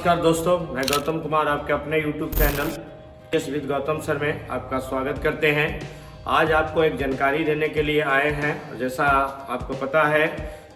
नमस्कार दोस्तों, मैं गौतम कुमार आपके अपने YouTube channel yes with Gautam sir में आपका स्वागत करते हैं। आज आपको एक जानकारी देने के लिए आए हैं। जैसा आपको पता है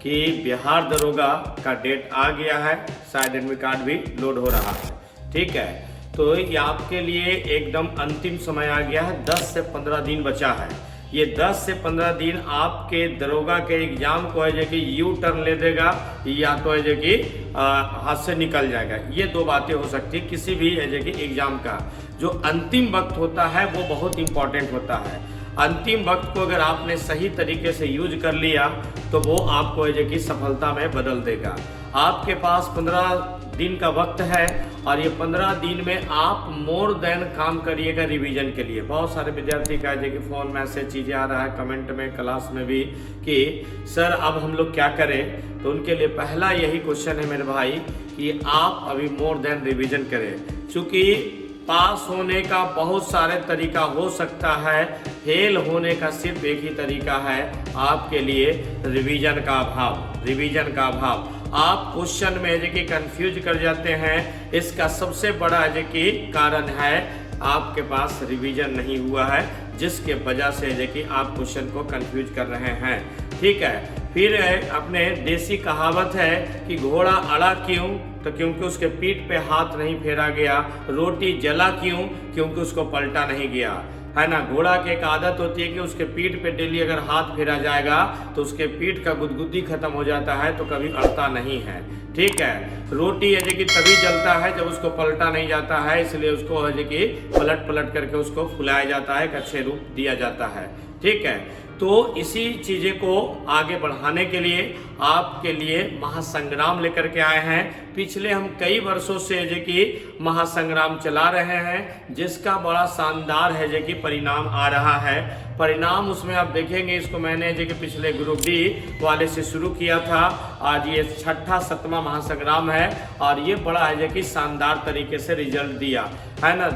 कि बिहार दरोगा का डेट आ गया है, शायद एडमिट कार्ड भी लोड हो रहा है। ठीक है, तो ये आपके लिए एकदम अंतिम समय आ गया है। 10 से 15 दिन बचा है। ये 10 से 15 दिन आपके दरोगा के एग्जाम को है कि यू टर्न ले देगा या तो है कि हाथ से निकल जाएगा। ये दो बातें हो सकती है किसी भी है कि एग्जाम का। जो अंतिम वक्त होता है वो बहुत इंपॉर्टेंट होता है। अंतिम वक्त को अगर आपने सही तरीके से यूज कर लिया तो वो आपको है कि सफलता में बदल देगा। आपके पास 15 दिन का वक्त है और ये 15 दिन में आप मोर देन काम करिएगा रिवीजन के लिए। बहुत सारे विद्यार्थी का है कि फ़ोन मैसेज चीज़ें आ रहा है, कमेंट में, क्लास में भी कि सर अब हम लोग क्या करें। तो उनके लिए पहला यही क्वेश्चन है मेरे भाई कि आप अभी मोर देन रिवीजन करें। चूँकि पास होने का बहुत सारे तरीका हो सकता है, फेल होने का सिर्फ एक ही तरीका है आपके लिए, रिवीजन का अभाव। रिवीजन का अभाव, आप क्वेश्चन में है कि कंफ्यूज कर जाते हैं। इसका सबसे बड़ा है कि कारण है आपके पास रिवीजन नहीं हुआ है, जिसके वजह से है कि आप क्वेश्चन को कंफ्यूज कर रहे हैं। ठीक है, फिर अपने देसी कहावत है कि घोड़ा अड़ा क्यों, तो क्योंकि उसके पीठ पे हाथ नहीं फेरा गया। रोटी जला क्यों, क्योंकि उसको पलटा नहीं गया, है ना। घोड़ा की एक आदत होती है कि उसके पीठ पे डेली अगर हाथ फेरा जाएगा तो उसके पीठ का गुदगुदी खत्म हो जाता है, तो कभी अड़ता नहीं है। ठीक है, रोटी है कि तभी जलता है जब उसको पलटा नहीं जाता है, इसलिए उसको है कि पलट पलट करके उसको फुलाया जाता है, एक अच्छे रूप दिया जाता है। ठीक है, तो इसी चीज़ें को आगे बढ़ाने के लिए आपके लिए महासंग्राम लेकर के आए हैं। पिछले हम कई वर्षों से है कि महासंग्राम चला रहे हैं, जिसका बड़ा शानदार है कि परिणाम आ रहा है। परिणाम उसमें आप देखेंगे, इसको मैंने कि पिछले ग्रुप डी वाले से शुरू किया था। आज ये 6ठा 7वां महासंग्राम है और ये बड़ा है कि शानदार तरीके से रिजल्ट दिया है ना।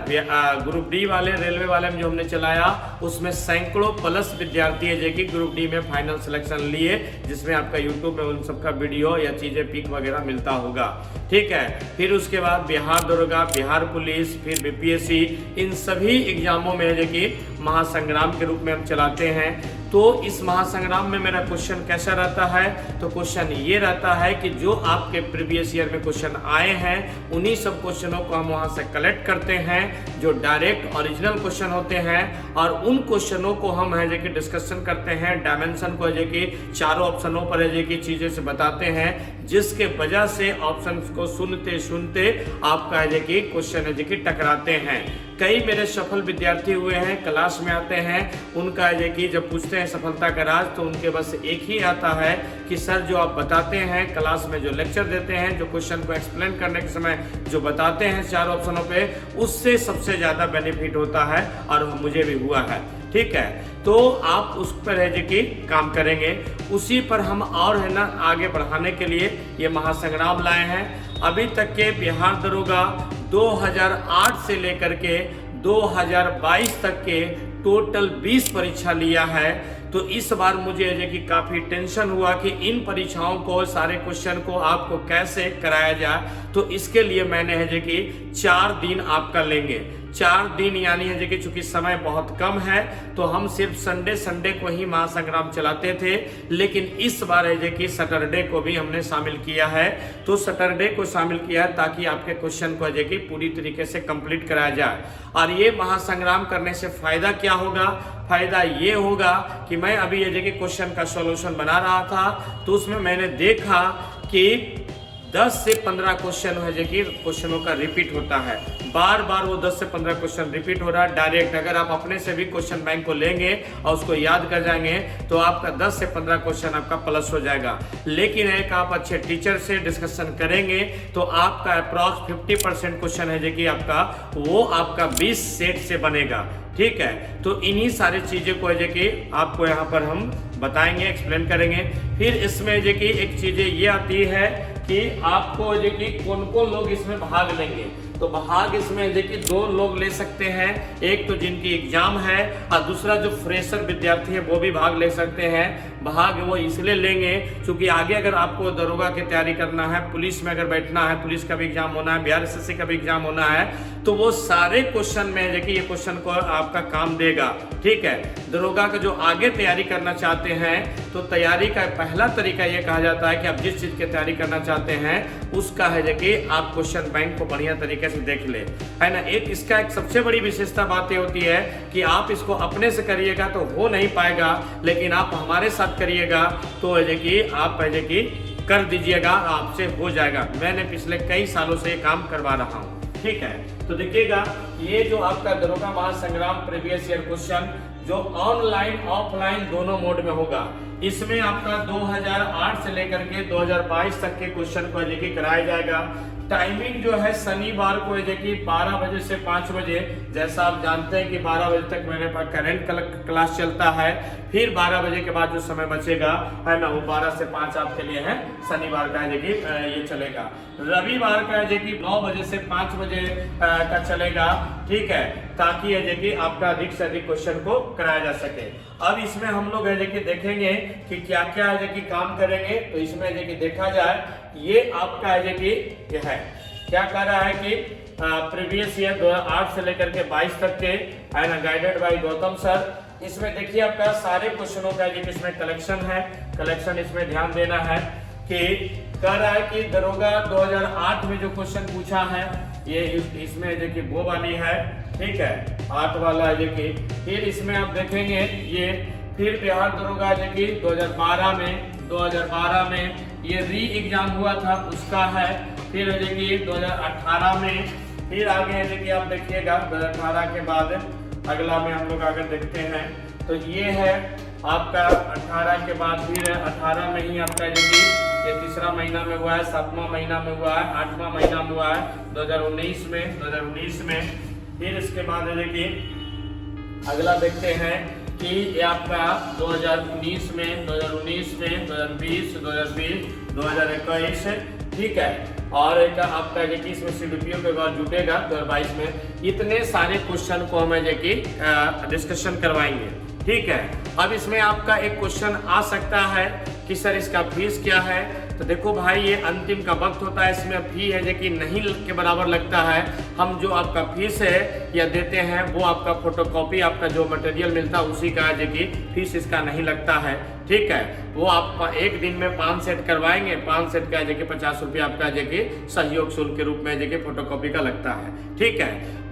ग्रुप डी वाले रेलवे वाले में जो हमने चलाया उसमें सैकड़ों प्लस विद्यार्थी है कि ग्रुप डी में फाइनल सिलेक्शन लिए, जिसमें आपका यूट्यूब में उन सबका वीडियो या चीज़ें पिक वगैरह मिलता होगा। ठीक है, फिर उसके बाद बिहार दरोगा, बिहार पुलिस, फिर बीपीएससी, इन सभी एग्जामों में है कि महासंग्राम के रूप में हम चलाते हैं। तो इस महासंग्राम में मेरा क्वेश्चन कैसा रहता है, तो क्वेश्चन ये रहता है कि जो आपके प्रीवियस ईयर में क्वेश्चन आए हैं उन्हीं सब क्वेश्चनों को हम वहाँ से कलेक्ट करते हैं, जो डायरेक्ट ओरिजिनल क्वेश्चन होते हैं, और उन क्वेश्चनों को हम है कि डिस्कशन करते हैं। डायमेंशन को है कि चारों ऑप्शनों पर है कि चीज़ें से बताते हैं, जिसके वजह से ऑप्शन को सुनते सुनते आपका है कि क्वेश्चन है कि टकराते हैं। कई मेरे सफल विद्यार्थी हुए हैं, क्लास में आते हैं, उनका है कि जब पूछते हैं सफलता का राज तो उनके बस एक ही आता है कि सर जो आप बताते हैं क्लास में, जो लेक्चर देते हैं, जो क्वेश्चन को एक्सप्लेन करने के समय जो बताते हैं चार ऑप्शनों पे, उससे सबसे ज़्यादा बेनिफिट होता है और मुझे भी हुआ है। ठीक है, तो आप उस पर है कि काम करेंगे, उसी पर हम और है ना आगे बढ़ाने के लिए ये महासंग्राम लाए हैं। अभी तक के बिहार दरोगा 2008 से लेकर के 2022 तक के टोटल 20 परीक्षा लिया है। तो इस बार मुझे है कि काफ़ी टेंशन हुआ कि इन परीक्षाओं को, सारे क्वेश्चन को आपको कैसे कराया जाए। तो इसके लिए मैंने है कि 4 दिन आपका लेंगे। 4 दिन यानी है कि चूंकि समय बहुत कम है तो हम सिर्फ संडे को ही महासंग्राम चलाते थे, लेकिन इस बार है कि सैटरडे को भी हमने शामिल किया है। तो सैटरडे को शामिल किया है ताकि आपके क्वेश्चन को है कि पूरी तरीके से कंप्लीट कराया जाए। और ये महासंग्राम करने से फायदा क्या होगा? फायदा ये होगा कि मैं अभी ये कि क्वेश्चन का सॉल्यूशन बना रहा था, तो उसमें मैंने देखा कि 10 से 15 क्वेश्चन है जो कि क्वेश्चनों का रिपीट होता है। बार बार वो 10 से 15 क्वेश्चन रिपीट हो रहा है। डायरेक्ट अगर आप अपने से भी क्वेश्चन बैंक को लेंगे और उसको याद कर जाएंगे तो आपका 10 से 15 क्वेश्चन आपका प्लस हो जाएगा। लेकिन एक आप अच्छे टीचर से डिस्कशन करेंगे तो आपका अप्रॉक्स 50% क्वेश्चन है जो कि आपका वो आपका 20 सेट से बनेगा। ठीक है, तो इन्हीं सारी चीज़ें को है कि आपको यहाँ पर हम बताएंगे, एक्सप्लेन करेंगे। फिर इसमें जो कि एक चीज़ें ये आती है कि आपको जो कि कौन कौन लोग इसमें भाग लेंगे। तो भाग इसमें देखिए 2 लोग ले सकते हैं, एक तो जिनकी एग्जाम है और दूसरा जो फ्रेशर विद्यार्थी है वो भी भाग ले सकते हैं। भाग वो इसलिए लेंगे क्योंकि आगे अगर आपको दरोगा की तैयारी करना है, पुलिस में अगर बैठना है, पुलिस का भी एग्जाम होना है, बिहार एसएससी का भी एग्जाम होना है, तो वो सारे क्वेश्चन में देखिए ये क्वेश्चन को आपका काम देगा। ठीक है, दरोगा का जो आगे तैयारी करना चाहते हैं तो तैयारी का पहला तरीका ये कहा जाता है कि आप जिस चीज की तैयारी करना चाहते हैं उसका है कि आप क्वेश्चन बैंक को बढ़िया तरीके से देख ले, है ना। इसका एक सबसे बड़ी विशेषता बात ये होती है कि आप इसको अपने से करिएगा तो हो नहीं पाएगा, लेकिन आप हमारे साथ करिएगा तो है कि आप है कि कर दीजिएगा, आपसे हो जाएगा। मैंने पिछले कई सालों से ये काम करवा रहा हूँ। ठीक है, तो देखिएगा ये जो आपका दरोगा महासंग्राम प्रीवियस ईयर क्वेश्चन जो ऑनलाइन ऑफलाइन दोनों मोड में होगा, इसमें आपका 2008 से लेकर के 2022 तक के क्वेश्चन को कराया जाएगा। टाइमिंग जो है शनिवार को है कि 12 बजे से 5 बजे, जैसा आप जानते हैं कि 12 बजे तक मेरे पास करंट क्लास चलता है, फिर 12 बजे के बाद जो समय बचेगा है ना वो 12 से 5 आपके लिए है शनिवार का है कि ये चलेगा। रविवार का है कि 9 बजे से 5 बजे का चलेगा। ठीक है, ताकि है कि आपका अधिक से अधिक क्वेश्चन को कराया जा सके। अब इसमें हम लोग है कि देखेंगे कि क्या क्या है कि काम करेंगे। तो इसमें है कि देखा जाए ये आपका है कि ये है क्या कह रहा है कि प्रीवियस ईयर 2008 से लेकर के 22 तक के है ना, गाइडेड बाय गौतम सर। इसमें देखिए आपका सारे क्वेश्चनों का इसमें कलेक्शन है। कलेक्शन इसमें ध्यान देना है कि कह रहा है कि दरोगा 2008 में जो क्वेश्चन पूछा है ये इसमें देखिए वो वाली है। ठीक है, 8 वाला है कि फिर इसमें आप देखेंगे ये फिर बिहार दरोगा है कि 2012 में ये री एग्जाम हुआ था उसका है। फिर है कि 2018 में, फिर आगे है कि आप देखिएगा 2018 के बाद अगला में हम लोग अगर देखते हैं तो ये है आपका 18 के बाद, फिर 18 में ही आपका ये तीसरा महीना में हुआ है, 7वां महीना में हुआ है, 8वां महीना में हुआ है 2019 में। फिर इसके बाद है कि अगला देखते हैं कि ये आपका 2019 में, 2020, 2021। ठीक है, और एक आपका इसमें सीडीपीओ के बाद जुटेगा 2022 में। इतने सारे क्वेश्चन को हम डिस्कशन करवाएंगे। ठीक है, अब इसमें आपका एक क्वेश्चन आ सकता है कि सर इसका फीस क्या है। तो देखो भाई ये अंतिम का वक्त होता है, इसमें फी है कि नहीं के बराबर लगता है। हम जो आपका फीस है या देते हैं वो आपका फोटोकॉपी, आपका जो मटेरियल मिलता है उसी का है कि फीस इसका नहीं लगता है। ठीक है, वो आप एक दिन में 5 सेट करवाएंगे, 5 सेट का है कि 50 रुपया आपका है कि सहयोग शुल्क के रूप में है कि फोटोकॉपी का लगता है। ठीक है,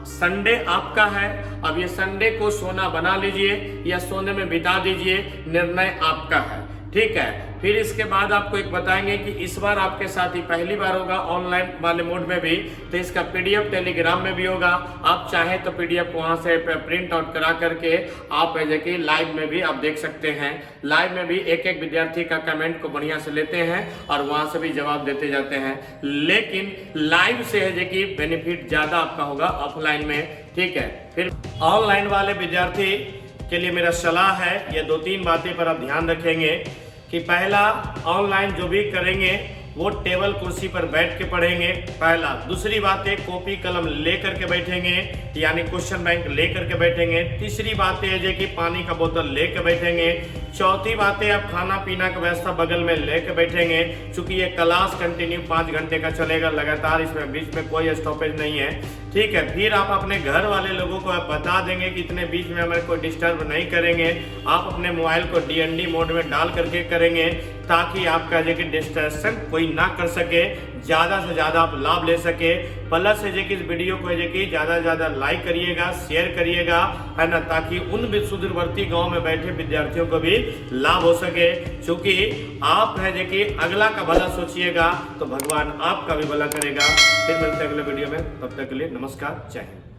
संडे आपका है। अब ये संडे को सोना बना लीजिए या सोने में बिता दीजिए, निर्णय आपका है। ठीक है, फिर इसके बाद आपको एक बताएंगे कि इस बार आपके साथ ही पहली बार होगा ऑनलाइन वाले मोड में भी, तो इसका पीडीएफ टेलीग्राम में भी होगा। आप चाहें तो पीडीएफ वहां से प्रिंट आउट करा करके आप है कि लाइव में भी आप देख सकते हैं। लाइव में भी एक एक विद्यार्थी का कमेंट को बढ़िया से लेते हैं और वहां से भी जवाब देते जाते हैं, लेकिन लाइव से है कि बेनिफिट ज्यादा आपका होगा ऑफलाइन में। ठीक है, फिर ऑनलाइन वाले विद्यार्थी के लिए मेरा सलाह है, ये 2-3 बातें पर आप ध्यान रखेंगे कि पहला, ऑनलाइन जो भी करेंगे वो टेबल कुर्सी पर बैठ के पढ़ेंगे, पहला। दूसरी बात है कॉपी कलम लेकर के बैठेंगे, यानी क्वेश्चन बैंक लेकर के बैठेंगे। तीसरी बात है कि पानी का बोतल लेकर बैठेंगे। चौथी बात है आप खाना पीना का व्यवस्था बगल में लेकर बैठेंगे, क्योंकि ये क्लास कंटिन्यू 5 घंटे का चलेगा लगातार, इसमें बीच में कोई स्टॉपेज नहीं है। ठीक है, फिर आप अपने घर वाले लोगों को आप बता देंगे कि इतने बीच में हमें कोई डिस्टर्ब नहीं करेंगे। आप अपने मोबाइल को डीएनडी मोड में डाल करके करेंगे ताकि आपका जो कि डिस्ट्रैक्शन कोई ना कर सके, ज़्यादा से ज़्यादा आप लाभ ले सके। प्लस है कि इस वीडियो को है कि ज़्यादा से ज़्यादा लाइक करिएगा, शेयर करिएगा, है ना, ताकि उन सुदूरवर्ती गांव में बैठे विद्यार्थियों को भी लाभ हो सके। क्योंकि आप है कि अगला का भला सोचिएगा तो भगवान आपका भी भला करेगा। फिर मिलते हैं अगले वीडियो में, तब तक के लिए नमस्कार, जय हिंद।